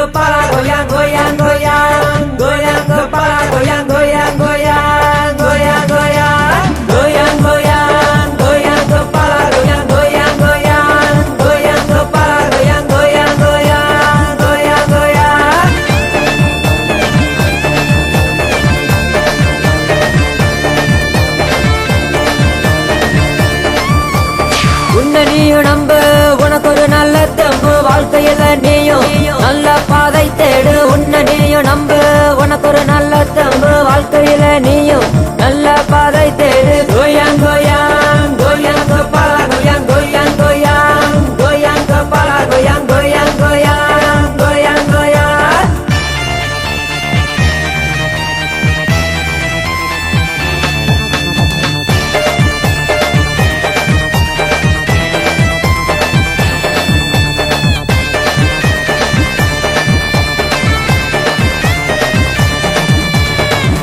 kepala goyang goyang goyang, goyang kepala goyang goyang goyang, goyang goyang, goyang goyang, goyang kepala goyang goyang goyang, goyang kepala goyang goyang goyang, goyang goyang. உன்னை நீயும் நம்பு, உனக்கு ஒரு நல்ல தெம்பு, வாழ்க்கையில நீயும் நல்ல பாதை தேடு. உன்னை நீயும் நம்பு, உனக்கு ஒரு நல்ல தெம்பு, வாழ்க்கையில நீயும் நல்ல பாதை தேடு. கோயாங் கோயாங் கோயாங் கபாலா கோயாங் கோயாங் கோயாங், கோயாங் கபாலா கோயாங் கோயாங் கோயாங், கோயாங் கோயாங்.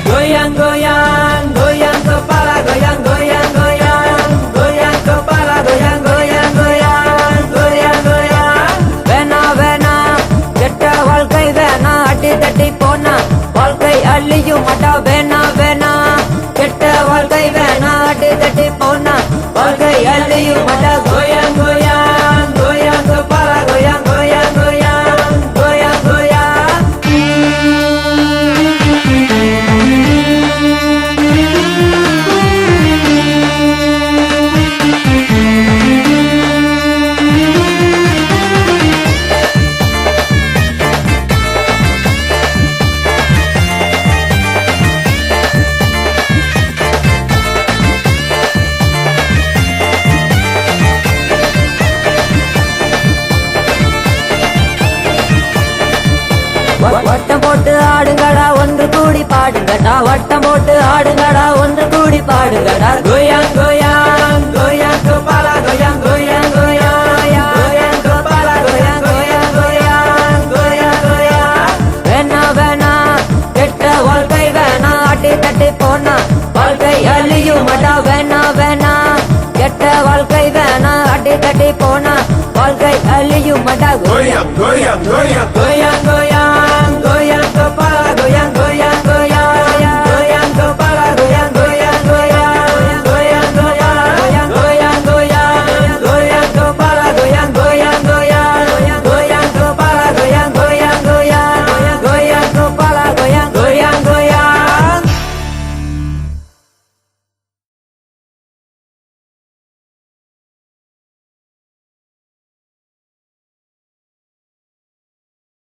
Goyang goyang goyang kepala goyang goyang goyang, goyang kepala goyang goyang goyang, goyang goyang. வேணா வேணா கெட்ட வாழ்க்கை வேணா, அடி தட்டி போனா வாழ்க்கை அழியும் மாட்டா. வேணா வேணா கெட்ட வாழ்க்கை வேணா, அடி தட்டி போனா வாழ்க்கை அழியும் மாட்டா. கோயாங் கோயாங் கோயாங் கepala goyang goyang goyang, goyang goyang. வட்டம் போட்டு ஆடுங்கடா, ஒன்று கூடி பாடுங்கடா. வட்டம் போட்டு ஆடுங்கடா, ஒன்று கூடி பாடுங்கடா. கோயாங் கோயாங் கோயாங் கபாலா கோயாங் கோயாங் கோயாங், கோயாங் கபாலா கோயாங் கோயாங் கோயாங், கோயாங் கோயாங். வேணா வேணா கெட்ட வாழ்க்கை வேணா, அடி தட்டி போனா வாழ்க்கை அழியும் மாட்டா. வேணா வேணா கெட்ட வாழ்க்கை வேணா, அடி தட்டி போனா வாழ்க்கை அழியும் மாட்டா. Goyang, goyang, goyang. கோயாங்